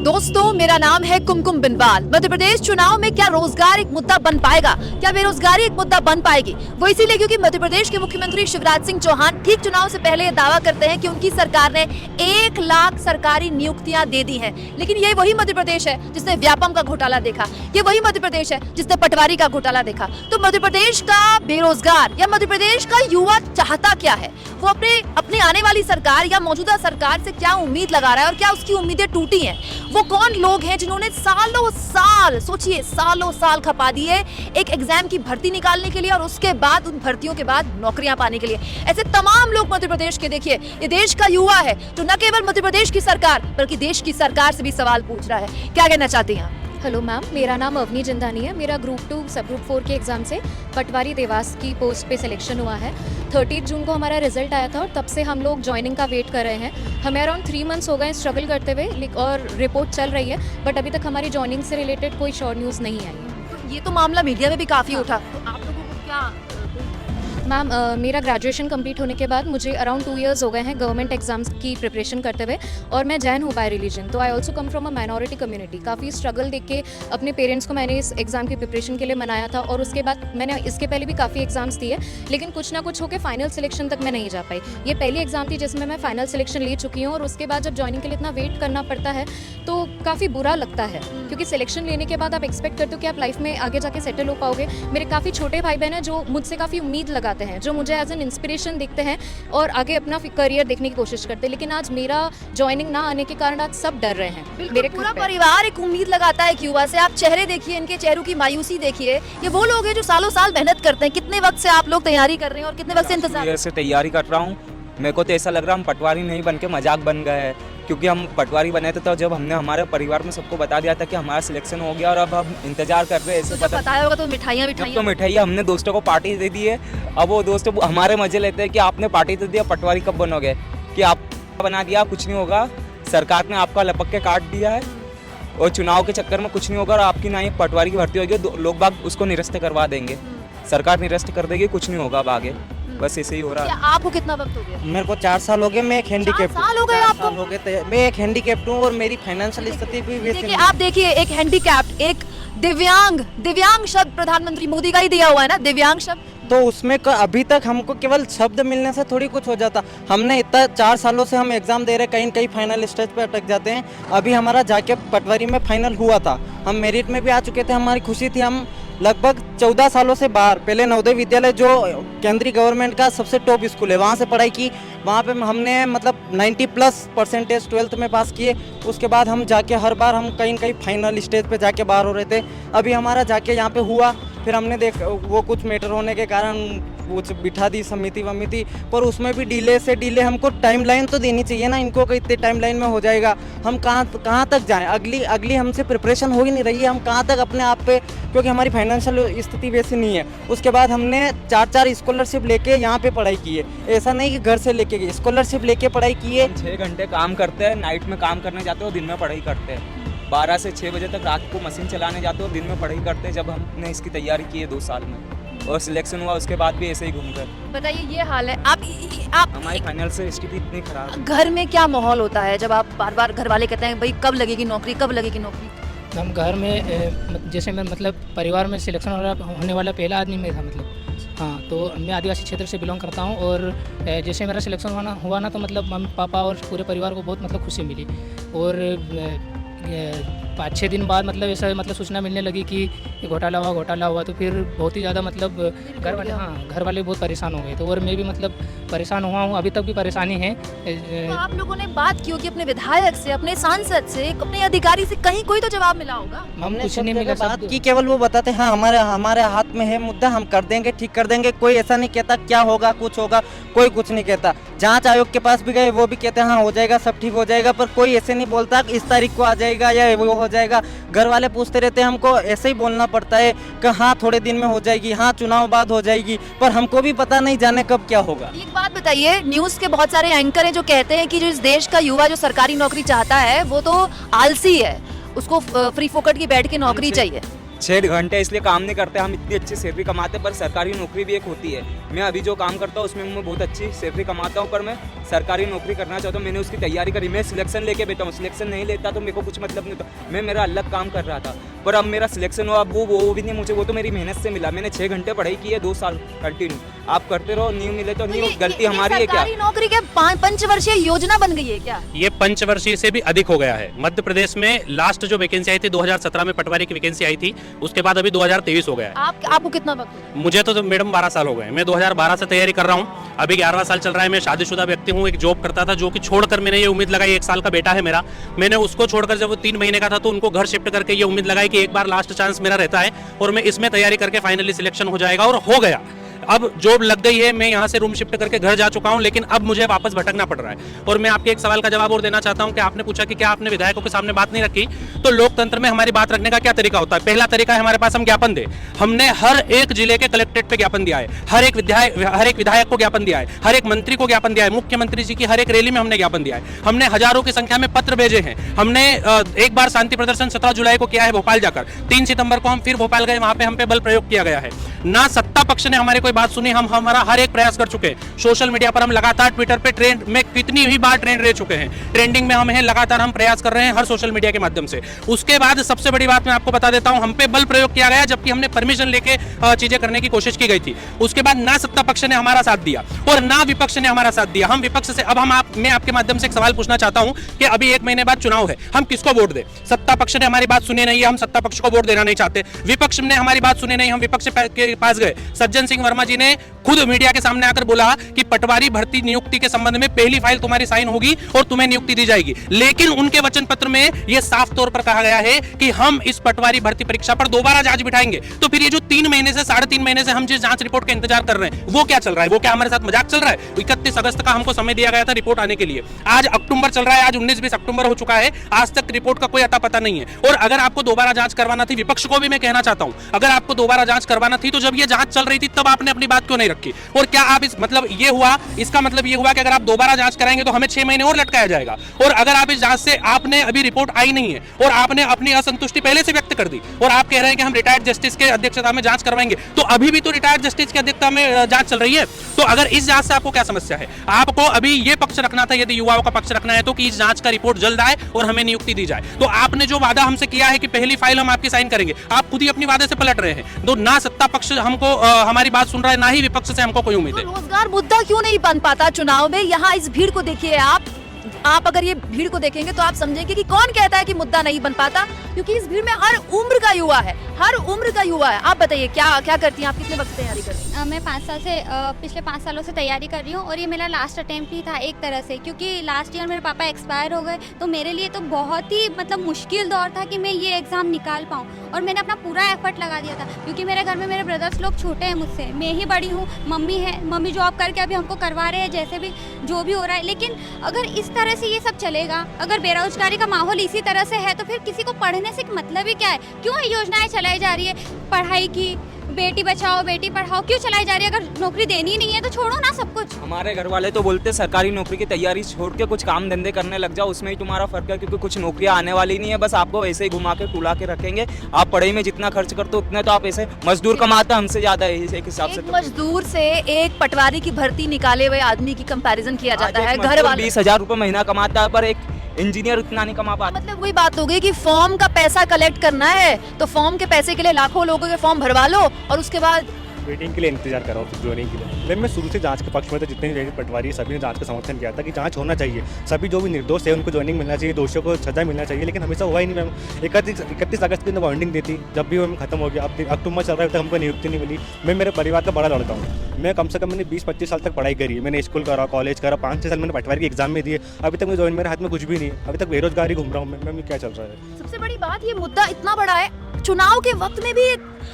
दोस्तों, मेरा नाम है कुमकुम बिनवाल। मध्य प्रदेश चुनाव में क्या रोजगार एक मुद्दा बन पाएगा, क्या बेरोजगारी एक मुद्दा बन पाएगी? वो इसीलिए क्योंकि मध्य प्रदेश के मुख्यमंत्री शिवराज सिंह चौहान ठीक चुनाव से पहले ये दावा करते हैं कि उनकी सरकार ने 1 लाख सरकारी नियुक्तियां दे दी हैं। लेकिन ये वही मध्य प्रदेश है जिसने व्यापम का घोटाला देखा, ये वही मध्य प्रदेश है जिसने पटवारी का घोटाला देखा। तो मध्य प्रदेश का बेरोजगार या मध्य प्रदेश का युवा चाहता क्या है? वो अपने आने वाली सरकार या मौजूदा सरकार से क्या उम्मीद लगा रहा है और क्या उसकी उम्मीदें टूटी हैं? वो कौन लोग हैं जिन्होंने सालों साल, सोचिए सालों साल खपा दिए एक एग्जाम की भर्ती निकालने के लिए और उसके बाद उन भर्तियों के बाद नौकरियां पाने के लिए? ऐसे तमाम लोग मध्य प्रदेश के, देखिए ये देश का युवा है जो न केवल मध्य प्रदेश की सरकार बल्कि देश की सरकार से भी सवाल पूछ रहा है। क्या कहना चाहती हैं आप? हेलो मैम, मेरा नाम अवनी जिंदानी है। मेरा ग्रुप 2 सब ग्रुप 4 के एग्ज़ाम से पटवारी देवास की पोस्ट पे सिलेक्शन हुआ है। 30 जून को हमारा रिजल्ट आया था और तब से हम लोग ज्वाइनिंग का वेट कर रहे हैं। हमें अराउंड 3 मंथ्स हो गए स्ट्रगल करते हुए और रिपोर्ट चल रही है, बट अभी तक हमारी ज्वाइनिंग से रिलेटेड कोई श्योर न्यूज़ नहीं आई। ये तो मामला मीडिया में भी काफ़ी उठा, तो आप लोगों को क्या? मैम, मेरा ग्रेजुएशन कंप्लीट होने के बाद मुझे अराउंड 2 इयर्स हो गए हैं गवर्नमेंट एग्जाम्स की प्रिपरेशन करते हुए, और मैं जैन हूँ बाय रिलीजन। तो I also come from a minority community. काफ़ी स्ट्रगल देख के अपने पेरेंट्स को मैंने इस एग्ज़ाम की प्रिपरेशन के लिए मनाया था, और उसके बाद मैंने इसके पहले भी काफ़ी एग्जाम्स दिए, लेकिन कुछ ना कुछ होकर फाइनल सिलेक्शन तक मैं नहीं जा पाई। ये पहली एग्ज़ाम थी जिसमें मैं फाइनल सिलेक्शन ले चुकी हूँ, और उसके बाद जब ज्वाइनिंग के लिए इतना वेट करना पड़ता है तो काफ़ी बुरा लगता है, क्योंकि सिलेक्शन लेने के बाद आप एक्सपेक्ट करते हो कि आप लाइफ में आगे जाके सेटल हो पाओगे। मेरे काफ़ी छोटे भाई बहन हैं जो मुझसे काफ़ी उम्मीद लगाते हैं, जो मुझे एज एन इंस्पिरेशन देखते हैं और आगे अपना करियर देखने की कोशिश करते हैं, लेकिन आज मेरा ज्वाइनिंग ना आने के कारण आज सब डर रहे हैं। मेरे पूरा परिवार एक उम्मीद लगाता है कि युवा से। आप चेहरे देखिए, इनके चेहरों की मायूसी देखिए। ये वो लोग हैं जो सालों साल मेहनत करते हैं। कितने वक्त से आप लोग तैयारी कर रहे हैं और कितने वक्त से इंतजार? से तैयारी कर रहा हूँ। मेरे को तो ऐसा लग रहा है हम पटवारी नहीं बन के मजाक बन गए हैं, क्योंकि हम पटवारी बने थे तो जब हमने हमारे परिवार में सबको बता दिया था कि हमारा सिलेक्शन हो गया और अब हम इंतजार कर रहे हैं। ऐसे बताया होगा तो मिठाइयाँ तो मिठाइयाँ हमने दोस्तों को पार्टी दे दी है। अब वो दोस्त हमारे मजे लेते हैं कि आपने पार्टी तो दिया, पटवारी कब बनोगे, कि आप बना दिया, कुछ नहीं होगा, सरकार ने आपका लपक के काट दिया है और चुनाव के चक्कर में कुछ नहीं होगा और आपकी ना ही पटवारी की भर्ती होगी, लोग बाग उसको निरस्त करवा देंगे, सरकार निरस्त कर देगी, कुछ नहीं होगा अब आगे। बस ऐसे ही हो रहा है। आपको कितना वक्त हो गया? मेरे को 4 साल हो गए। मैं एक हैंडीकैप्ड हूं। 4 साल हो गए आपको? मैं एक हैंडीकैप्ड हूँ और मेरी फाइनेंशियल स्थिति भी वैसे देखिए, आप देखिए, एक हैंडीकैप्ड, एक दिव्यांग शब्द प्रधानमंत्री मोदी का ही दिया हुआ है ना, दिव्यांग शब्द। तो उसमें अभी तक हमको केवल शब्द मिलने से थोड़ी कुछ हो जाता। हमने इतना 4 सालों से हम एग्जाम दे रहे, कहीं कहीं फाइनल स्टेज पे अटक जाते हैं। अभी हमारा जाके पटवारी में फाइनल हुआ था, हम मेरिट में भी आ चुके थे, हमारी खुशी थी। हम लगभग 14 सालों से बाहर, पहले नवोदय विद्यालय जो केंद्रीय गवर्नमेंट का सबसे टॉप स्कूल है, वहाँ से पढ़ाई की। वहाँ पे हमने मतलब 90+ % 12th में पास किए। उसके बाद हम जाके हर बार हम कहीं कहीं फाइनल स्टेज पे जाके बाहर हो रहे थे। अभी हमारा जाके यहाँ पे हुआ, फिर हमने वो कुछ मैटर होने के कारण कुछ बिठा दी समिति वमिति, पर उसमें भी डिले से डिले। हमको टाइमलाइन तो देनी चाहिए ना इनको कि इतने टाइमलाइन में हो जाएगा। हम कहाँ तक जाएं? अगली हमसे प्रिपरेशन हो ही नहीं रही है। हम कहाँ तक अपने आप पे, क्योंकि हमारी फाइनेंशियल स्थिति वैसी नहीं है। उसके बाद हमने 4 स्कॉलरशिप लेके यहाँ पे पढ़ाई की है। ऐसा नहीं कि घर से लेके गए, स्कॉलरशिप लेके पढ़ाई की है। 6 घंटे काम करते हैं, नाइट में काम करने जाते हो, दिन में पढ़ाई करते हैं। 12 से 6 बजे तक रात को मशीन चलाने जाते हो, दिन में पढ़ाई करते हैं। जब हमने इसकी तैयारी की है 2 साल में और सिलेक्शन हुआ, उसके बाद भी ऐसे ही घूम कर। बताइए, ये हाल है। आप हमारी फाइनेंशियल स्थिति इतनी खराब है। घर में क्या माहौल होता है जब आप बार बार घर वाले कहते हैं भाई कब लगेगी नौकरी, कब लगेगी नौकरी? हम घर में जैसे मैं मतलब परिवार में सिलेक्शन होने वाला पहला आदमी मैं था, मतलब हाँ। तो मैं आदिवासी क्षेत्र से बिलोंग करता हूँ, और जैसे मेरा सिलेक्शन हुआ ना, तो मतलब मम्मी पापा और पूरे परिवार को बहुत मतलब खुशी मिली। और 5-6 दिन बाद मतलब ऐसा मतलब सूचना मिलने लगी कि घोटाला हुआ, तो फिर बहुत ही ज़्यादा मतलब घर वाले बहुत परेशान हो गए। तो और मैं भी मतलब परेशान हुआ हूँ, अभी तक भी परेशानी है। तो आप लोगों ने बात की होगी अपने विधायक से, अपने सांसद से, अपने अधिकारी से, कहीं कोई तो जवाब मिला होगा? हमने कुछ नहीं मिला बात की, केवल वो बताते हाँ हमारे हाथ में है मुद्दा, हम कर देंगे, ठीक कर देंगे। कोई ऐसा नहीं कहता क्या होगा, कुछ होगा, कोई कुछ नहीं कहता। जांच आयोग के पास भी गए, वो भी कहते हैं हाँ हो जाएगा, सब ठीक हो जाएगा, पर कोई ऐसे नहीं बोलता इस तारीख को आ जाएगा या वो हो जाएगा। घर वाले पूछते रहते हैं, हमको ऐसे ही बोलना पड़ता है कि हाँ थोड़े दिन में हो जाएगी, हाँ चुनाव बाद हो जाएगी, पर हमको भी पता नहीं जाने कब क्या होगा। एक बात बताइए, न्यूज़ के बहुत सारे एंकर हैं जो कहते हैं कि जो इस देश का युवा जो सरकारी नौकरी चाहता है वो तो आलसी है, उसको फ्री फोकट की बैठ के नौकरी चाहिए। 6 घंटे इसलिए काम नहीं करते, हम इतनी अच्छी सैलरी कमाते हैं, पर सरकारी नौकरी भी एक होती है। मैं अभी जो काम करता हूँ उसमें मैं बहुत अच्छी सैलरी कमाता हूँ, पर मैं सरकारी नौकरी करना चाहता हूँ। मैंने उसकी तैयारी करी, मैं सिलेक्शन लेके बैठा हूँ, सिलेक्शन नहीं लेता तो मेरे को कुछ मतलब नहीं था, मैं मेरा अलग काम कर रहा था, पर अब मेरा सिलेक्शन हुआ, अब वो भी नहीं मुझे, वो तो मेरी मेहनत से मिला। मैंने 6 घंटे पढ़ाई की है 2 साल कंटिन्यू। आप करते रहो, नहीं मिले तो नहीं, गलती हमारी है क्या? सरकारी नौकरी के पंचवर्षीय योजना बन गई है क्या? ये पंचवर्षीय से भी अधिक हो गया है। मध्य प्रदेश में लास्ट जो वैकेंसी आई थी 2017 में पटवारी की वैकेंसी आई थी, उसके बाद अभी 2023 हो गया है। आपको कितना वक्त हुआ? मुझे तो मैडम 12 साल हो गए। मैं 2012 से तैयारी कर रहा हूँ, अभी 11वां साल चल रहा है। मैं शादीशुदा व्यक्ति हूँ, एक जॉब करता था जो कि छोड़कर मैंने ये उम्मीद लगाई, 1 साल का बेटा है मेरा, मैंने उसको छोड़कर जब वो 3 महीने का था तो उनको घर शिफ्ट करके ये उम्मीद लगाई कि एक बार लास्ट चांस मेरा रहता है और मैं इसमें तैयारी करके फाइनली सिलेक्शन हो जाएगा, और हो गया। अब जॉब लग गई है, मैं यहाँ से रूम शिफ्ट करके घर जा चुका हूँ, लेकिन अब मुझे वापस भटकना पड़ रहा है। और मैं आपके एक सवाल का जवाब और देना चाहता हूँ कि आपने पूछा कि क्या आपने विधायकों के सामने बात नहीं रखी, तो लोकतंत्र में हमारी बात रखने का क्या तरीका होता है? पहला तरीका है हमारे पास हम ज्ञापन दे। हमने हर एक जिले के कलेक्ट्रेट पे ज्ञापन दिया है, हर एक विधायक को ज्ञापन दिया है, हर एक मंत्री को ज्ञापन दिया है, मुख्यमंत्री जी की हर एक रैली में हमने ज्ञापन दिया है, हमने हजारों की संख्या में पत्र भेजे हैं। हमने एक बार शांति प्रदर्शन 17 जुलाई को किया है भोपाल जाकर, 3 सितंबर को हम फिर भोपाल गए, वहां पे हम पे बल प्रयोग किया गया है। ना सत्ता पक्ष ने हमारी कोई बात सुनी, हम हमारा हर एक प्रयास कर चुके हैं। सोशल मीडिया पर हम लगातार, ट्विटर पे ट्रेंड में कितनी ही बार ट्रेंड रह चुके हैं, ट्रेंडिंग में हम हैं, लगातार हम प्रयास कर रहे हैं हर सोशल मीडिया के माध्यम से। उसके बाद सबसे बड़ी बात मैं आपको बता देता हूं, हम पे बल प्रयोग किया गया जबकि हमने परमिशन लेके चीजें करने की कोशिश की गई थी। उसके बाद ना सत्ता पक्ष ने हमारा साथ दिया और ना विपक्ष ने हमारा साथ दिया। हम विपक्ष से, अब मैं आपके माध्यम से एक सवाल पूछना चाहता हूं कि अभी 1 महीने बाद चुनाव है, हम किसको वोट दें? सत्ता पक्ष ने हमारी बात सुनी नहीं है, हम सत्ता पक्ष को वोट देना नहीं चाहते। विपक्ष ने हमारी बात सुनी नहीं, हम विपक्ष के पास गए। सज्जन सिंह वर्मा जी ने खुद मीडिया के सामने आकर बोला कि पटवारी भर्ती नियुक्ति के संबंध में पहली फाइल तुम्हारी साइन होगी और तुम्हें नियुक्ति दी जाएगी, लेकिन उनके वचन पत्र में यह साफ तौर पर कहा गया है कि हम इस पटवारी भर्ती परीक्षा पर दोबारा जांच बिठाएंगे। तो फिर ये जो 3 महीने से 3.5 महीने से हम जिस जांच रिपोर्ट का इंतजार कर रहे हैं, वो क्या चल रहा है? वो क्या हमारे साथ मजाक चल रहा है? 31 अगस्त का हमको समय दिया गया था रिपोर्ट आने के लिए, आज अक्टूबर चल रहा है, आज 19-20 अक्टूबर हो चुका है, आज तक रिपोर्ट का कोई अता पता नहीं है। और अगर आपको दोबारा जांच करवाना थी, विपक्ष को भी मैं कहना चाहता हूं, अगर आपको दोबारा जांच करवाना थी तो जब ये जांच चल रही थी तब आपने अपनी बात क्यों नहीं रखी? और क्या आप इस मतलब ये हुआ, इसका मतलब ये हुआ कि अगर आप दोबारा जांच कराएंगे तो हमें 6 महीने और लटकाया जाएगा? और अगर आप इस जांच से, आपने अभी रिपोर्ट आई नहीं है और आपने अपनी असंतुष्टि पहले से व्यक्त कर दी और आप कह रहे हैं कि हम रिटायर्ड जस्टिस के अध्यक्षता में जांच करवाएंगे, तो अभी भी तो रिटायर्ड जस्टिस की अध्यक्षता में जांच चल रही है। तो अगर इस जांच से आपको क्या समस्या है? आपको अभी ये पक्ष रखना था, यदि युवाओं का पक्ष रखना है तो कि इस जांच का रिपोर्ट जल्द आए और हमें नियुक्ति दी जाए। तो आपने जो वादा हमसे किया है कि पहली फाइल हम आपकी साइन करेंगे, आप खुद ही अपनी वादे से पलट रहे हैं। तो ना सत्ता पक्ष हमको हमारी बात सुन रहा है, ना ही विपक्ष से हमको कोई उम्मीद है। रोजगार मुद्दा क्यों नहीं बन पाता चुनाव में? यहाँ इस भीड़ को देखिए आप अगर ये भीड़ को देखेंगे तो आप समझेंगे कि कौन कहता है कि मुद्दा नहीं बन पाता, क्योंकि इस भीड़ में हर उम्र का युवा है, हर उम्र का युवा है। आप बताइए क्या करती हैं आप? कितने वक्त से तैयारी करती हैं? मैं 5 साल से पिछले 5 सालों से तैयारी कर रही हूँ और ये मेरा लास्ट अटेम्प्ट ही था एक तरह से, क्योंकि लास्ट ईयर मेरे पापा एक्सपायर हो गए, तो मेरे लिए तो बहुत ही मतलब मुश्किल दौर था कि मैं ये एग्ज़ाम निकाल पाऊँ। और मैंने अपना पूरा एफर्ट लगा दिया था, क्योंकि मेरे घर में मेरे ब्रदर्स लोग छोटे हैं मुझसे, मैं ही बड़ी हूँ, मम्मी है, मम्मी जॉब करके अभी हमको करवा रहे हैं जैसे भी जो भी हो रहा है। लेकिन अगर इस तरह से ये सब चलेगा, अगर बेरोजगारी का माहौल इसी तरह से है, तो फिर किसी को पढ़ने से मतलब ही क्या है? क्यों ये योजनाएं चलाई जा रही है पढ़ाई की, बेटी बचाओ बेटी पढ़ाओ क्यों चलाई जा रही है? अगर नौकरी देनी नहीं है तो छोड़ो ना सब कुछ। हमारे घर वाले तो बोलते सरकारी नौकरी की तैयारी छोड़ के कुछ काम धंधे करने लग जाओ, उसमें ही तुम्हारा फर्क है, क्योंकि कुछ नौकरियां आने वाली नहीं है, बस आपको ऐसे ही घुमा के टुला के रखेंगे। आप पढ़ाई में जितना खर्च करते हो उतना तो आप ऐसे मजदूर कमाते हमसे ज्यादा है एक हिसाब से। एक मजदूर से एक पटवारी की भर्ती निकाले हुए आदमी की कंपैरिजन किया जाता है। घर वाले 20,000 रुपये महीना कमाता है, पर एक इंजीनियर उतना नहीं कमा पाता। मतलब वही बात हो गई कि फॉर्म का पैसा कलेक्ट करना है तो फॉर्म के पैसे के लिए लाखों लोगों के फॉर्म भरवा लो और उसके बाद वेटिंग के लिए इंतजार कर रहा हूँ ज्वाइनिंग के लिए। मैं शुरू से जांच के पक्ष में था, जितने भी पटवारी सभी ने जांच का समर्थन किया था कि जांच होना चाहिए, सभी जो भी निर्दोष है उनको ज्वाइनिंग मिलना चाहिए, दोषियों को सजा मिलना चाहिए, लेकिन हमेशा हुआ ही नहीं। मैम 31 अगस्त की वार्निंग दी थी, जब भी मैम खत्म हो गया, अब अक्टूबर चल रहा है, तक हमको नियुक्ति नहीं मिली। मैं मेरे परिवार का बड़ा लड़का हूँ, मैं कम से कम मैंने 20-25 साल तक पढ़ाई करी है, मैंने स्कूल करा, कॉलेज करा, 5-6 साल मैंने पटवारी के एग्जाम में दिए, अभी तक मैं ज्वाइन, मेरे हाथ में कुछ भी नहीं, अभी तक बेरोजगारी घूम रहा हूँ मैं क्या चल रहा है? सबसे बड़ी बात, ये मुद्दा इतना बड़ा है, चुनाव के वक्त में भी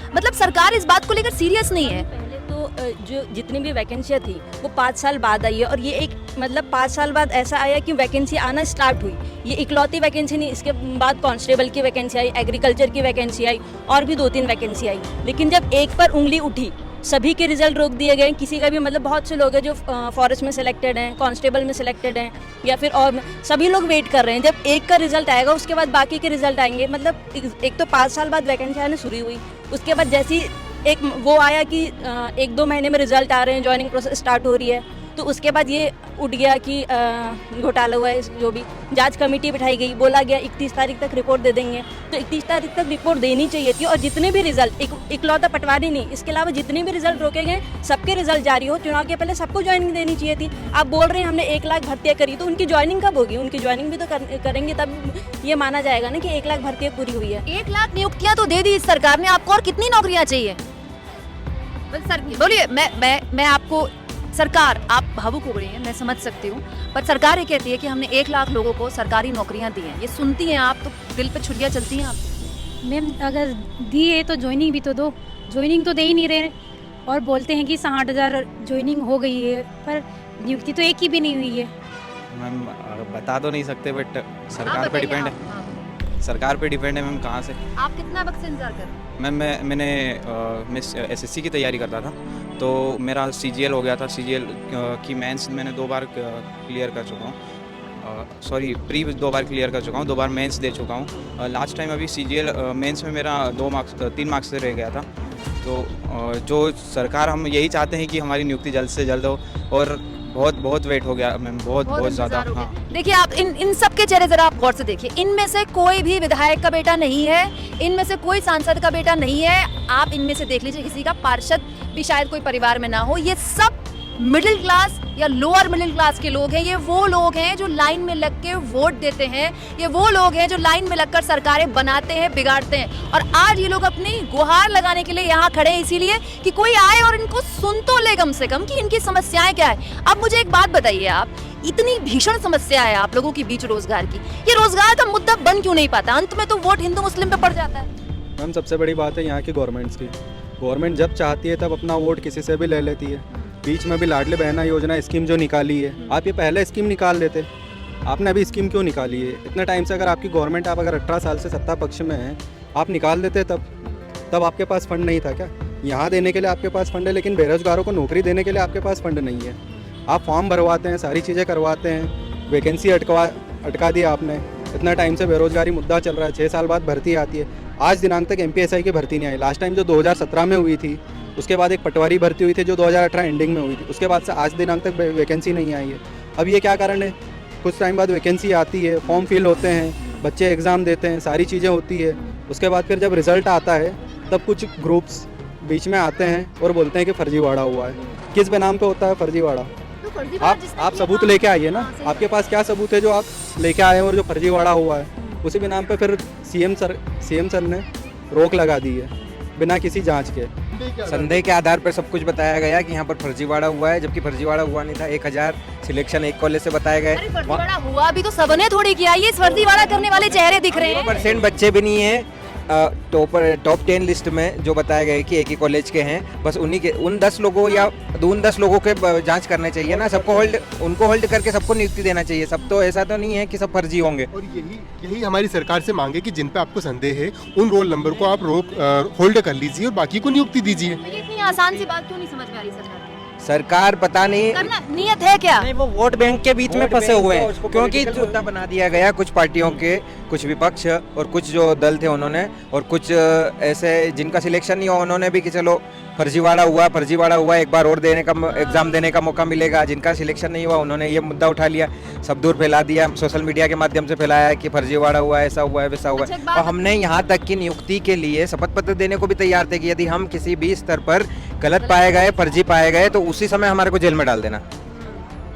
मतलब सरकार इस बात को लेकर सीरियस नहीं है। पहले तो जो जितनी भी वैकेंसियाँ थी वो 5 साल बाद आई है, और ये एक मतलब 5 साल बाद ऐसा आया कि वैकेंसी आना स्टार्ट हुई। ये इकलौती वैकेंसी नहीं, इसके बाद कांस्टेबल की वैकेंसी आई, एग्रीकल्चर की वैकेंसी आई और भी 2-3 वैकेंसी आई, लेकिन जब एक पर उंगली उठी सभी के रिजल्ट रोक दिए गए। किसी का भी मतलब बहुत से लोग हैं जो फॉरेस्ट में सिलेक्टेड हैं, कांस्टेबल में सिलेक्टेड हैं, या फिर और सभी लोग वेट कर रहे हैं। जब एक का रिजल्ट आएगा उसके बाद बाकी के रिजल्ट आएंगे। मतलब एक तो 5 साल बाद वैकेंसी आने शुरू हुई, उसके बाद जैसी एक वो आया कि 1-2 महीने में रिजल्ट आ रहे हैं, ज्वाइनिंग प्रोसेस स्टार्ट हो रही है, तो उसके बाद ये उठ गया कि घोटाला हुआ है। जो भी जांच कमेटी बिठाई गई, बोला गया 31 तारीख तक रिपोर्ट दे देंगे, तो 31 तारीख तक रिपोर्ट देनी चाहिए थी। और जितने भी रिजल्ट, इकलौता पटवारी नहीं, इसके अलावा जितने भी रिजल्ट रोके गए सबके रिजल्ट जारी हो। चुनाव के पहले सबको ज्वाइनिंग देनी चाहिए थी। आप बोल रहे हैं हमने 1 लाख भर्तियाँ करी, तो उनकी ज्वाइनिंग कब होगी? उनकी ज्वाइनिंग भी तो करेंगे, तब ये माना जाएगा ना कि 1 लाख भर्तियाँ पूरी हुई है। 1 लाख नियुक्तियां तो दे दी इस सरकार ने, आपको और कितनी नौकरियां चाहिए? सर बोलिए। मैं आपको, सरकार, आप भावुक हो गई हैं, मैं समझ सकती हूँ, पर सरकार ये कहती है कि हमने 1 लाख लोगों को सरकारी नौकरियां दी हैं। ये सुनती हैं आप तो दिल पे छुरियां चलती हैं आप? मैम अगर दी है तो ज्वाइनिंग भी तो दो। ज्वाइनिंग तो दे ही नहीं रहे और बोलते हैं कि 60,000 ज्वाइनिंग हो गई है, पर नियुक्ति तो एक की भी नहीं हुई है। मैम बता तो नहीं सकते, बट सरकार पे डिपेंड है। सरकार पे डिपेंड है मैम, कहाँ से। आप कितना वक्त से इंतजार कर रहे हैं? मैम मैंने SSC की तैयारी करता था, तो मेरा CGL हो गया था। CGL की मेंस मैंने 2 बार क्लियर कर चुका हूँ। सॉरी, प्री 2 बार क्लियर कर चुका हूँ, 2 बार मेंस दे चुका हूँ। लास्ट टाइम अभी CGL मेंस में मेरा 3 मार्क्स से रह गया था। तो जो सरकार, हम यही चाहते हैं कि हमारी नियुक्ति जल्द से जल्द हो, और बहुत वेट हो गया मैम, बहुत ज़्यादा। हाँ, देखिए आप इन सब के चेहरे जरा आप गौर से देखिए। इनमें से कोई भी विधायक का बेटा नहीं है, इनमें से कोई सांसद का बेटा नहीं है। आप इनमें से देख लीजिए, किसी का पार्षद भी शायद कोई परिवार में ना हो। ये सब मिडिल क्लास या लोअर मिडिल क्लास के लोग हैं। ये वो लोग हैं जो लाइन में लग के वोट देते हैं। ये वो लोग हैं जो लाइन में लगकर सरकारें बनाते हैं, बिगाड़ते हैं। और आज ये लोग अपनी गुहार लगाने के लिए यहाँ खड़े हैं, इसीलिए कि कोई आए और इनको सुन तो ले कम से कम कि इनकी समस्याएं क्या है। अब मुझे एक बात बताइए, आप, इतनी भीषण समस्या है आप लोगों के बीच रोजगार की, ये रोजगार का मुद्दा बन क्यों नहीं पाता? अंत में तो वोट हिंदू मुस्लिम पे पड़ जाता है। मैम सबसे बड़ी बात है यहाँ की गवर्नमेंट्स की। गवर्नमेंट जब चाहती है तब अपना वोट किसी से भी ले लेती है। बीच में भी लाडले बहना योजना स्कीम जो निकाली है, आप ये पहले स्कीम निकाल लेते। आपने अभी स्कीम क्यों निकाली है? इतने टाइम से अगर आपकी गवर्नमेंट, आप अगर 18 साल से सत्ता पक्ष में हैं, आप निकाल देते तब आपके पास फंड नहीं था क्या? यहाँ देने के लिए आपके पास फंड है, लेकिन बेरोजगारों को नौकरी देने के लिए आपके पास फंड नहीं है। आप फॉर्म भरवाते हैं, सारी चीज़ें करवाते हैं, वैकेंसी अटका दिया आपने। इतना टाइम से बेरोजगारी मुद्दा चल रहा है, 6 साल बाद भर्ती आती है। आज दिनांक तक MPSI की भर्ती नहीं आई। लास्ट टाइम जो 2017 में हुई थी, उसके बाद एक पटवारी भर्ती हुई थी जो 2018 एंडिंग में हुई थी। उसके बाद से आज दिनांक तक वैकेंसी नहीं आई है। अब ये क्या कारण है? कुछ टाइम बाद वैकेंसी आती है, फॉर्म फिल होते हैं, बच्चे एग्ज़ाम देते हैं, सारी चीज़ें होती है। उसके बाद फिर जब रिज़ल्ट आता है तब कुछ ग्रुप्स बीच में आते हैं और बोलते हैं कि फर्जीवाड़ा हुआ है। किस नाम पे होता है फर्जीवाड़ा? आप सबूत लेके आइए ना। आपके पास क्या सबूत है जो आप लेके आए हैं और जो फर्जीवाड़ा हुआ है? उसी भी नाम पे फिर सीएम सर ने रोक लगा दी है बिना किसी जांच के। संदेह के आधार पर सब कुछ बताया गया कि यहाँ पर फर्जीवाड़ा हुआ है, जबकि फर्जीवाड़ा हुआ नहीं था। 1000 सिलेक्शन एक कॉलेज से बताए गए। फर्जीवाड़ा हुआ भी तो सबने थोड़ी किया। ये फर्जीवाड़ा करने वाले चेहरे दिख रहे हैं। 1% बच्चे भी नहीं है टॉप 10 लिस्ट में जो बताए गए कि एक ही कॉलेज के हैं। बस उन्हीं के उन 10 लोगों या उन 10 लोगों के जांच करने चाहिए ना। सबको उनको होल्ड करके सबको नियुक्ति देना चाहिए। सब तो ऐसा तो नहीं है कि सब फर्जी होंगे। और यही हमारी सरकार से मांगे कि जिन पे आपको संदेह है उन रोल नंबर को आप होल्ड कर लीजिए और बाकी को नियुक्ति दीजिए। इतनी आसान सी बात क्यों नहीं समझ में आ रही सरकार पता नहीं नियत है क्या? नहीं, वो वोट बैंक के बीच में फंसे हुए हैं, क्योंकि मुद्दा बना दिया गया कुछ पार्टियों के, कुछ विपक्ष और कुछ जो दल थे उन्होंने, और कुछ ऐसे जिनका सिलेक्शन नहीं हुआ उन्होंने भी कि चलो फर्जीवाड़ा हुआ, एक बार और एग्जाम देने का मौका मिलेगा। जिनका सिलेक्शन नहीं हुआ उन्होंने ये मुद्दा उठा लिया, सब दूर फैला दिया, सोशल मीडिया के माध्यम से फैलाया कि फर्जीवाड़ा हुआ, ऐसा हुआ है, वैसा हुआ है। और हमने यहाँ तक कि नियुक्ति के लिए शपथ पत्र देने को भी तैयार थे कि यदि हम किसी भी स्तर पर गलत पाए गए, फर्जी पाए गए, तो उसी समय हमारे को जेल में डाल देना।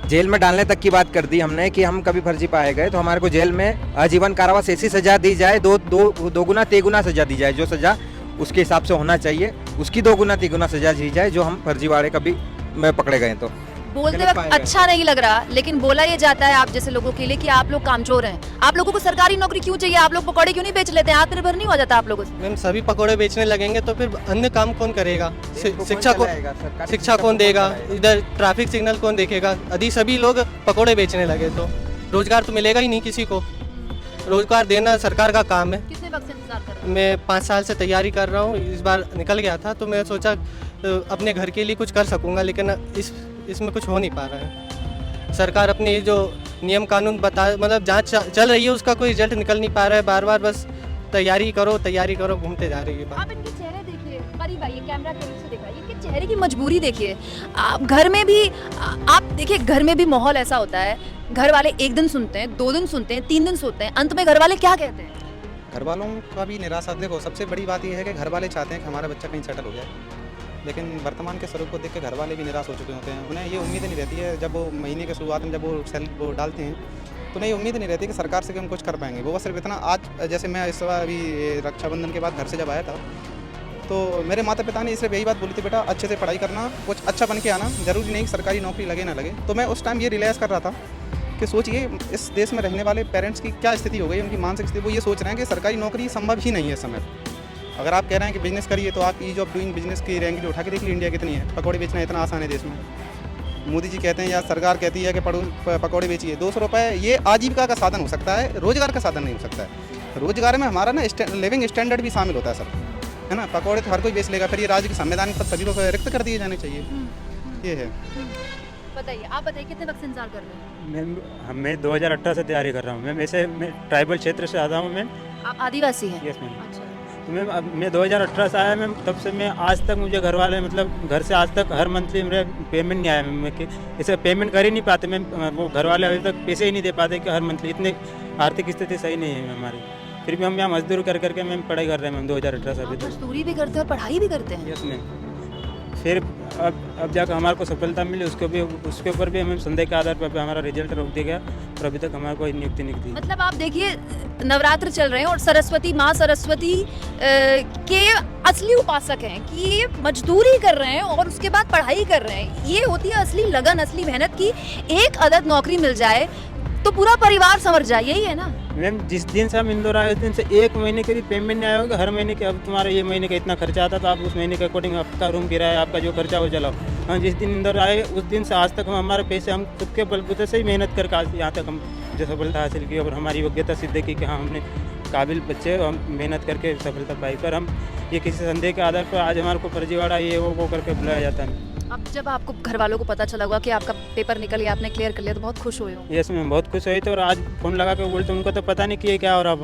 जेल में डालने तक की बात कर दी हमने कि हम कभी फर्जी पाए गए तो हमारे को जेल में आजीवन कारावास ऐसी सजा दी जाए, दो गुना तेगुना सजा दी जाए। जो सजा उसके हिसाब से होना चाहिए उसकी 2 गुना 3 गुना सजा दी जाए, जो हम फर्जीवाड़े कभी में पकड़े गए। तो बोलते वक्त अच्छा नहीं लग रहा, लेकिन बोला ये जाता है आप जैसे लोगों के लिए कि आप लोग कामचोर हैं। आप लोगों को सरकारी नौकरी क्यों चाहिए? आप लोग पकौड़े क्यों नहीं बेच लेते हैं? आत्मनिर्भर नहीं हो जाता आप लोगों से? मैम सभी पकौड़े बेचने लगेंगे तो फिर अन्य काम कौन करेगा? शिक्षा कौन देगा? इधर ट्रैफिक सिग्नल कौन देखेगा? यदि सभी लोग पकौड़े बेचने लगे तो रोजगार तो मिलेगा ही नहीं किसी को। रोजगार देना सरकार का काम है। कितने वक्त से इंतजार कर रहे हैं? मैं 5 साल से तैयारी कर रहा हूँ। इस बार निकल गया था तो मैं सोचा अपने घर के लिए कुछ कर सकूँगा, लेकिन इसमें कुछ हो नहीं पा रहा है। सरकार अपने जो नियम कानून मतलब जांच चल रही है, उसका कोई रिजल्ट निकल नहीं पा रहा है। बार बार बस तैयारी करो घूमते जा रही है बात। आप इनके चेहरे देखिए, करीब आइए, कैमरा करीब से दिखाइए, इनके चेहरे की मजबूरी देखिए। आप घर में भी आप देखिए, घर में भी माहौल ऐसा होता है, घर वाले एक दिन सुनते हैं, 2 दिन सुनते हैं, 3 दिन सुनते हैं, अंत में घर वाले क्या कहते हैं? घर वालों का भी निराशा। देखो, सबसे बड़ी बात यह है कि घर वाले चाहते हैं कि हमारा बच्चा कहीं सेटल हो जाए, लेकिन वर्तमान के स्वरूप को देख के घर वाले भी निराश हो चुके होते हैं। उन्हें ये उम्मीद नहीं रहती है, जब वो महीने के शुरुआत में जब वो सैलरी वो डालते हैं तो उन्हें ये उम्मीद नहीं रहती कि सरकार से कि हम कुछ कर पाएंगे। वो बस सिर्फ इतना, आज जैसे मैं इस बार अभी रक्षाबंधन के बाद घर से जब आया था तो मेरे माता पिता ने सिर्फ यही बात बोली थी, बेटा अच्छे से पढ़ाई करना, कुछ अच्छा बन के आना, ज़रूरी नहीं कि सरकारी नौकरी लगे ना लगे। तो मैं उस टाइम ये रियलाइज़ कर रहा था कि सोचिए इस देश में रहने वाले पेरेंट्स की क्या स्थिति हो गई, उनकी मानसिक स्थिति। वो ये सोच रहे हैं कि सरकारी नौकरी संभव ही नहीं है इस समय। अगर आप कह रहे हैं कि बिजनेस करिए तो आप ईज ऑफ डूइंग बिजनेस की रैंकिंग उठा के देख लीजिए, इंडिया कितनी है। पकौड़े बेचना इतना आसान है देश में। मोदी जी कहते हैं या सरकार कहती है कि पकौड़े बेचिए, 200 रुपये ये आजीविका का साधन हो सकता है, रोजगार का साधन नहीं हो सकता है। रोजगार में हमारा ना लिविंग स्टैंडर्ड भी शामिल होता है सर, है ना। पकौड़े तो हर कोई बेच लेगा, फिर ये राज्य के संवैधानिक पद सभी को रिक्त कर दिए जाने चाहिए। ये है। बताइए, आप बताइए कितने वक्त से इंतजार कर रहे हैं? मैं 2018 से तैयारी कर रहा हूँ मैम। वैसे मैं ट्राइबल क्षेत्र से आता हूँ मैम। आप आदिवासी हैं? Yes ma'am. तो मैं 2018 से आया मैम, तब से मैं आज तक मुझे घर वाले मतलब घर से आज तक हर मंथली मेरे पेमेंट नहीं आया मैम। मैं इसे पेमेंट कर ही नहीं पाते मैम, वो घर वाले अभी तक पैसे ही नहीं दे पाते कि हर मंथली, इतनी आर्थिक स्थिति सही नहीं है मैम हमारी। फिर भी हम यहाँ मजदूर कर करके मैम पढ़ाई कर रहे हैं मैम 2018 से अभी तक। मजदूरी भी करते हैं और पढ़ाई भी करते हैं? Yes ma'am. फिर अब जाकर हमारे को सफलता मिली, उसके ऊपर भी हमें संदेह के आधार पर हमारा रिजल्ट रोक दिया गया और अभी तक हमारे कोई नियुक्ति नहीं दी। मतलब आप देखिए, नवरात्र चल रहे हैं और सरस्वती माँ सरस्वती के असली उपासक हैं कि ये मजदूरी कर रहे हैं और उसके बाद पढ़ाई कर रहे हैं। ये होती है असली लगन, असली मेहनत की एक अदद नौकरी मिल जाए तो पूरा परिवार संवर जाए, यही है ना मैम। जिस दिन से हम इंदौर आए उस दिन से 1 महीने के भी पेमेंट नहीं आया होगा। हर महीने के, अब तुम्हारा ये महीने का इतना खर्चा आता तो आप उस महीने के अकॉर्डिंग आपका रूम किराया, आपका जो खर्चा वो चलाओ। हम जिस दिन इंदौर आए उस दिन से आज तक हम हमारे पैसे हम खुद के बलबूते से ही मेहनत करके आज यहाँ तक हम जो सफलता हासिल की और हमारी योग्यता सिद्ध की कि हाँ हमने काबिल बच्चे, हम मेहनत करके सफलता पाई। पर हम ये किसी संदेह के आधार पर आज हमारे को फर्जीवाड़ा ये वो करके बुलाया जाता है। अब जब आपको घर वालों को पता चला होगा कि आपका पेपर निकल गया, आपने क्लियर कर लिया, तो बहुत खुश हुए हो? यस मैम, बहुत खुश हुई थे। और आज फ़ोन लगा के बोलते उनको तो पता नहीं कि ये क्या हो रहा,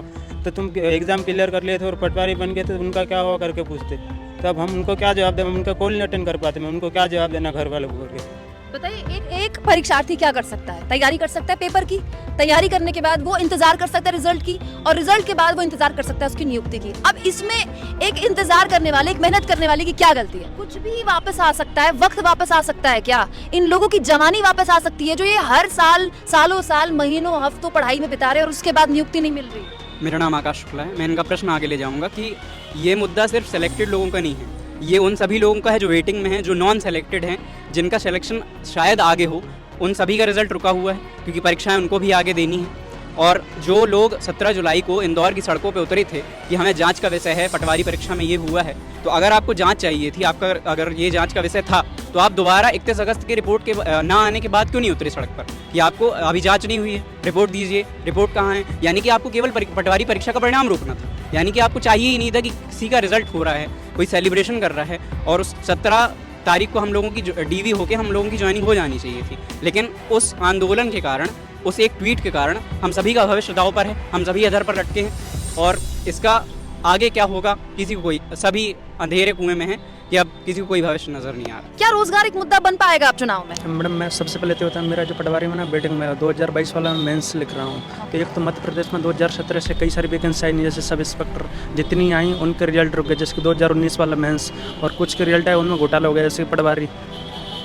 तो तुम एग्ज़ाम क्लियर कर लिए थे और पटवारी बन गए थे, उनका क्या हुआ करके पूछते। तब हम उनको क्या जवाब दें, उनका कॉल नहीं अटेंड कर पाते, मैं उनको क्या जवाब देना घर वालों को करके। बताइए, एक परीक्षार्थी क्या कर सकता है? तैयारी कर सकता है पेपर की, तैयारी करने के बाद वो इंतजार कर सकता है रिजल्ट की, और रिजल्ट के बाद वो इंतजार कर सकता है उसकी नियुक्ति की। अब इसमें एक इंतजार करने वाले, एक मेहनत करने वाले की क्या गलती है? कुछ भी वापस आ सकता है, वक्त वापस आ सकता है क्या? इन लोगों की जवानी वापस आ सकती है जो ये हर साल, सालों साल, महीनों, हफ्तों पढ़ाई में बिता रहे और उसके बाद नियुक्ति नहीं मिल रही। मेरा नाम आकाश शुक्ला है। मैं इनका प्रश्न आगे ले जाऊंगा कि ये मुद्दा सिर्फ सेलेक्टेड लोगों का नहीं है, ये उन सभी लोगों का है जो वेटिंग में हैं, जो नॉन सेलेक्टेड हैं, जिनका सिलेक्शन शायद आगे हो, उन सभी का रिजल्ट रुका हुआ है क्योंकि परीक्षाएं उनको भी आगे देनी है। और जो लोग 17 जुलाई को इंदौर की सड़कों पे उतरे थे कि हमें जांच का विषय है, पटवारी परीक्षा में ये हुआ है, तो अगर आपको जांच चाहिए थी, आपका अगर ये जांच का विषय था तो आप दोबारा 31 अगस्त की रिपोर्ट के ना आने के बाद क्यों नहीं उतरे सड़क पर कि आपको अभी जांच नहीं हुई है, रिपोर्ट दीजिए, रिपोर्ट कहाँ है? यानी कि आपको केवल पटवारी परीक्षा का परिणाम रोकना था, यानी कि आपको चाहिए ही नहीं था कि किसी का रिजल्ट हो रहा है, कोई सेलिब्रेशन कर रहा है और उस 17 तारीख को हम लोगों की डीवी होके हम लोगों की ज्वाइनिंग हो जानी चाहिए थी। लेकिन उस आंदोलन के कारण, उस एक ट्वीट के कारण हम सभी का भविष्य दांव पर है, हम सभी अधर पर लटके हैं और इसका आगे क्या होगा किसी को कोई, सभी अंधेरे कुएं में है कि अब किसी को कोई भविष्य नजर नहीं आ रहा। क्या रोजगार एक मुद्दा बन पाएगा आप चुनाव में? मैडम, मैं सबसे पहले तो होता है मेरा जो पटवारी में ना वेटिंग में 2022 वाला मेंस लिख रहा हूँ। तो एक तो मध्य प्रदेश में 2017 से कई सारी वैकेंसी आई नहीं, जैसे सब इंस्पेक्टर जितनी आई उनके रिजल्ट रुक गए, जैसे 2019 वाला मेंस, और कुछ के रिजल्ट आए उनमें घोटाला हो गया, जैसे पटवारी।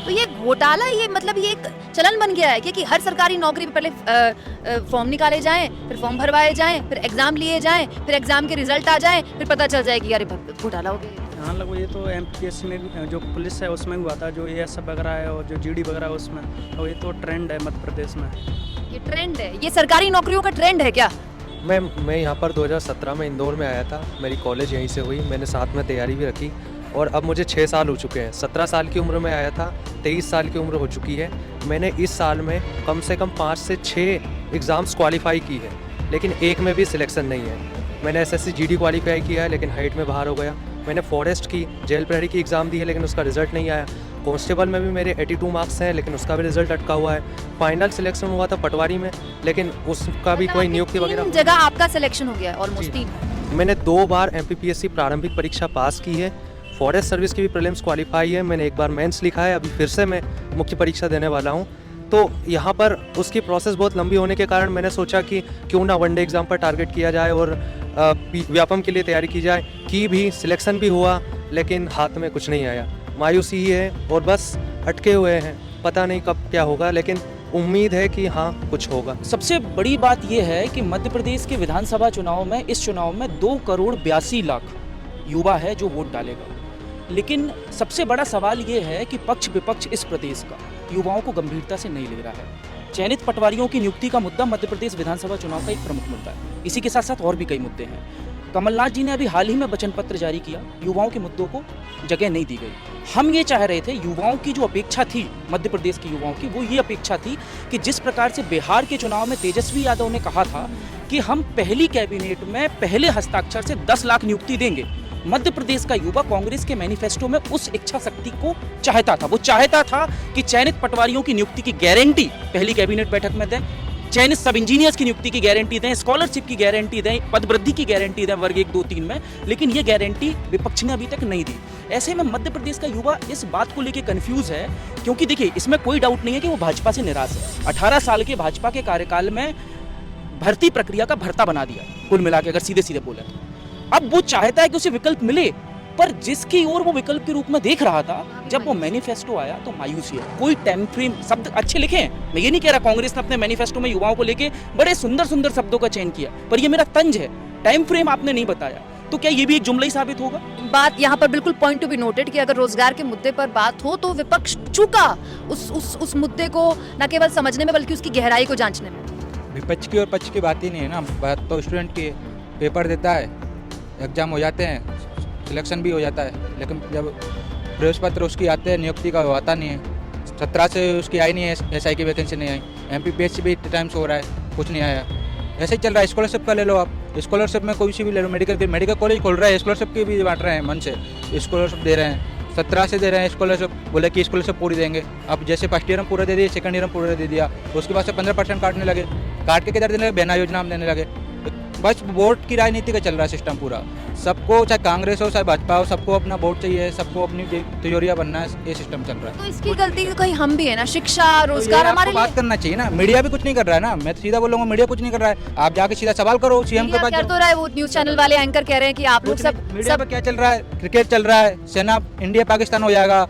तो ये घोटाला, ये मतलब ये एक चलन बन गया है कि हर सरकारी नौकरी में पहले फॉर्म निकाले जाएं, फिर फॉर्म भरवाए जाएं, फिर एग्जाम लिए जाएं, फिर एग्जाम के रिजल्ट आ जाएं, फिर पता चल जाए कि अरे घोटाला हो गया। हाँ, लगभग ये तो MPSC में भी जो पुलिस है उसमें हुआ था, जो ASF वगैरह है और जो GD वगैरह है उसमें, और ये तो ट्रेंड है मध्य प्रदेश में। ये ट्रेंड है, ये सरकारी नौकरियों का ट्रेंड है क्या? मैं यहाँ पर 2017 में इंदौर में आया था, मेरी कॉलेज यहीं से हुई, मैंने साथ में तैयारी भी रखी और अब मुझे 6 साल हो चुके हैं। 17 साल की उम्र में आया था, 23 साल की उम्र हो चुकी है। मैंने इस साल में कम से कम 5 से 6 एग्ज़ाम्स क्वालिफाई की है, लेकिन एक में भी सिलेक्शन नहीं है। मैंने SSC GD क्वालिफाई किया है लेकिन हाइट में बाहर हो गया। मैंने फॉरेस्ट की, जेल प्रहरी की एग्ज़ाम दी है लेकिन उसका रिजल्ट नहीं आया। कांस्टेबल में भी मेरे 82 मार्क्स हैं लेकिन उसका भी रिजल्ट अटका हुआ है। फाइनल सिलेक्शन हुआ था पटवारी में लेकिन उसका भी कोई नियुक्ति वगैरह। तीन जगह आपका सिलेक्शन हो गया है, ऑलमोस्ट 3। मैंने 2 बार MPPSC प्रारंभिक परीक्षा पास की है। फॉरेस्ट सर्विस की भी प्रीलिम्स क्वालिफाई है। मैंने एक बार मेंस लिखा है, अभी फिर से मैं मुख्य परीक्षा देने वाला हूँ। तो यहाँ पर उसकी प्रोसेस बहुत लंबी होने के कारण मैंने सोचा कि क्यों ना वनडे एग्ज़ाम पर टारगेट किया जाए और व्यापम के लिए तैयारी की जाए। की भी, सिलेक्शन भी हुआ लेकिन हाथ में कुछ नहीं आया। मायूसी ही है और बस अटके हुए हैं, पता नहीं कब क्या होगा लेकिन उम्मीद है कि हाँ कुछ होगा। सबसे बड़ी बात यह है कि मध्य प्रदेश के विधानसभा चुनाव में, इस चुनाव में 2,82,00,000 युवा है जो वोट डालेगा। लेकिन सबसे बड़ा सवाल ये है कि पक्ष विपक्ष इस प्रदेश का युवाओं को गंभीरता से नहीं ले रहा है। चयनित पटवारियों की नियुक्ति का मुद्दा मध्य प्रदेश विधानसभा चुनाव का एक प्रमुख मुद्दा है। इसी के साथ साथ और भी कई मुद्दे हैं। कमलनाथ जी ने अभी हाल ही में वचन पत्र जारी किया, युवाओं के मुद्दों को जगह नहीं दी गई। हम ये चाह रहे थे, युवाओं की जो अपेक्षा थी, मध्य प्रदेश के युवाओं की, वो ये अपेक्षा थी कि जिस प्रकार से बिहार के चुनाव में तेजस्वी यादव ने कहा था कि हम पहली कैबिनेट में पहले हस्ताक्षर से 10 लाख नियुक्ति देंगे, मध्य प्रदेश का युवा कांग्रेस के मैनिफेस्टो में उस इच्छा शक्ति को चाहता था। वो चाहता था कि चयनित पटवारियों की नियुक्ति की गारंटी पहली कैबिनेट बैठक में दें, चयनित सब इंजीनियर्स की नियुक्ति की गारंटी दें, स्कॉलरशिप की गारंटी दें, पद वृद्धि की गारंटी दें वर्ग 1, 2, 3 में। लेकिन ये गारंटी विपक्ष ने अभी तक नहीं दी। ऐसे में मध्य प्रदेश का युवा इस बात को लेकर कंफ्यूज है, क्योंकि देखिए इसमें कोई डाउट नहीं है कि वो भाजपा से निराश है। 18 साल के भाजपा के कार्यकाल में भर्ती प्रक्रिया का भर्ता बना दिया कुल मिला के, अगर सीधे सीधे बोले तो। अब वो चाहता है कि उसे विकल्प मिले, पर जिसकी ओर वो विकल्प के रूप में देख रहा था, जब वो मैनिफेस्टो आया तो मायूसी है। कोई टाइम फ्रेम, शब्द अच्छे लिखे हैं, मैं ये नहीं कह रहा, कांग्रेस ने अपने मैनिफेस्टो में युवाओं को लेके बड़े सुंदर सुंदर शब्दों का चयन किया, पर ये मेरा तंज है, टाइम फ्रेम आपने नहीं बताया। तो क्या ये भी एक जुमला ही साबित होगा? बात यहाँ पर बिल्कुल पॉइंट टू बी नोटेड कि अगर रोजगार के मुद्दे पर बात हो तो विपक्ष चूका उस मुद्दे को न केवल समझने में बल्कि उसकी गहराई को जांचने में। विपक्ष की और पक्ष की बात ही नहीं है ना, बात तो स्टूडेंट की। पेपर देता है, एग्जाम हो जाते हैं, सिलेक्शन भी हो जाता है, लेकिन जब प्रवेश पत्र उसकी आते हैं नियुक्ति का वो आता नहीं है। 17 से उसकी आई नहीं है, SI की वैकेंसी नहीं आई। MPPSC भी टाइम से हो रहा है, कुछ नहीं आया। ऐसे ही चल रहा है। स्कॉलरशिप का ले लो आप, स्कॉलरशिप में कोई सी भी ले लो, मेडिकल कॉलेज खोल रहा है, स्कॉलरशिप की भी बांट रहे हैं मन से, स्कॉलरशिप दे रहे हैं, 17 से दे रहे हैं स्कॉलरशिप, बोले कि स्कॉलरशिप पूरी देंगे। अब जैसे फर्स्ट ईयर में पूरा दे दिए, सेकंड ईयर में पूरा दे दिया, उसके बाद से 15% काटने लगे, काट के किधर देने लगे, बहना योजना हम देने लगे। बस वोट की राजनीति का चल रहा है सिस्टम पूरा। सबको, चाहे कांग्रेस हो चाहे भाजपा हो, सबको अपना वोट चाहिए, सबको अपनी तिजोरिया बनना है, ये सिस्टम चल रहा है। तो इसकी गलती कहीं हम भी है ना, शिक्षा रोजगार हमारे बात करना चाहिए ना, मीडिया भी कुछ नहीं कर रहा है ना। मैं तो सीधा बोलूँगा, मीडिया कुछ नहीं कर रहा है। आप जाके सीधा सवाल करो सीएम के पास। कर तो रहा है, वो न्यूज चैनल वाले एंकर कह रहे हैं कि आप लोग सब मीडिया में क्या चल रहा है, क्रिकेट चल रहा है, सेना इंडिया पाकिस्तान हो जाएगा,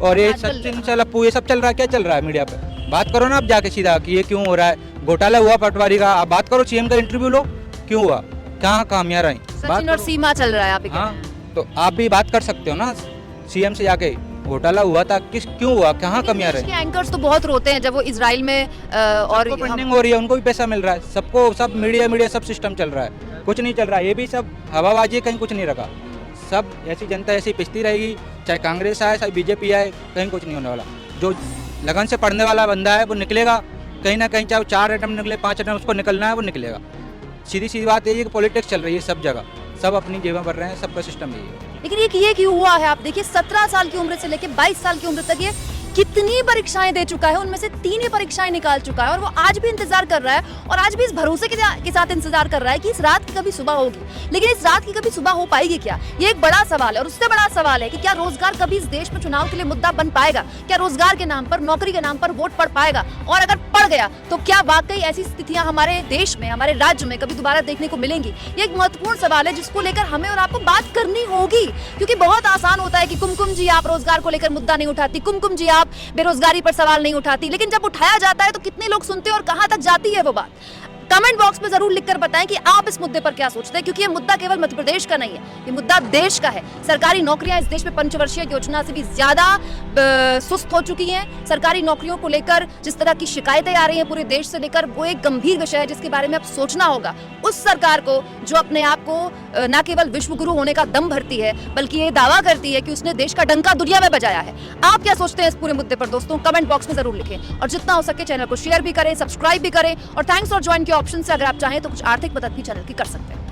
और ये सचिन लप्पू, ये सब चल रहा है। क्या चल रहा है मीडिया पे? बात करो ना आप जाके सीधा कि ये क्यों हो रहा है। घोटाला हुआ पटवारी का, आप बात करो, सीएम का इंटरव्यू लो, क्यों हुआ, कहाँ कामयाब रही, सचिन और सीमा चल रहा है आप। हाँ, तो आप भी बात कर सकते हो ना सीएम से जाके, घोटाला हुआ था, क्यों हुआ, कहाँ कमियां रही। एंकर्स तो बहुत रोते हैं जब वो इजराइल में और फंडिंग हो रही है, उनको भी पैसा मिल रहा है, सबको, सब मीडिया सब सिस्टम चल रहा है, कुछ नहीं चल रहा है। ये भी सब हवाबाजी, कहीं कुछ नहीं रखा। सब ऐसी जनता ऐसी पिसती रहेगी, चाहे कांग्रेस आए चाहे बीजेपी आए, कहीं कुछ नहीं होने वाला। जो लगन से पढ़ने वाला बंदा है वो निकलेगा कहीं ना कहीं, चाहे 4 आइटम निकले 5 आइटम, उसको निकलना है, वो निकलेगा। सीधी सी बात यही है कि पॉलिटिक्स चल रही है सब जगह, सब अपनी जेबें भर रहे हैं, सबका सिस्टम यही है। लेकिन ये क्यों हुआ है? आप देखिए 17 साल की उम्र से लेकर 22 साल की उम्र तक ये कितनी परीक्षाएं दे चुका है, उनमें से 3 ही परीक्षाएं निकाल चुका है, और वो आज भी इंतजार कर रहा है, और आज भी इस भरोसे के साथ इंतजार कर रहा है कि इस रात की कभी सुबह होगी। लेकिन इस रात की कभी सुबह हो पाएगी क्या? ये एक बड़ा सवाल है। और उससे बड़ा सवाल है कि क्या रोजगार कभी इस देश में चुनाव के लिए मुद्दा बन पाएगा? क्या रोजगार के नाम पर, नौकरी के नाम पर वोट पड़ पाएगा? और अगर पड़ गया तो क्या वाकई ऐसी स्थितियां हमारे देश में, हमारे राज्य में कभी दोबारा देखने को मिलेंगी? ये एक महत्वपूर्ण सवाल है जिसको लेकर हमें और आपको बात करनी होगी, क्योंकि बहुत आसान होता है कि कुमकुम जी आप रोजगार को लेकर मुद्दा नहीं उठाती, कुमकुम जी आप बेरोजगारी पर सवाल नहीं उठाती, लेकिन जब उठाया जाता है तो कितने लोग सुनते हैं और कहां तक जाती है वो बात? कमेंट बॉक्स में जरूर लिखकर बताएं कि आप इस मुद्दे पर क्या सोचते हैं, क्योंकि ये मुद्दा केवल मध्य प्रदेश का नहीं है, ये मुद्दा देश का है। सरकारी नौकरियां इस देश में पंचवर्षीय योजना से भी ज्यादा सुस्त हो चुकी हैं। सरकारी नौकरियों को लेकर जिस तरह की शिकायतें आ रही हैं पूरे देश से लेकर, वो एक गंभीर विषय है जिसके बारे में अब सोचना होगा उस सरकार को जो अपने आप को न केवल विश्वगुरु होने का दम भरती है, बल्कि ये दावा करती है कि उसने देश का डंका दुनिया में बजाया है। आप क्या सोचते हैं इस पूरे मुद्दे पर दोस्तों? कमेंट बॉक्स में जरूर लिखें, और जितना हो सके चैनल को शेयर भी करें, सब्सक्राइब भी करें, और थैंक्स फॉर ज्वाइन के ऑप्शन से अगर आप चाहें तो कुछ आर्थिक मदद भी चैनल की कर सकते हैं।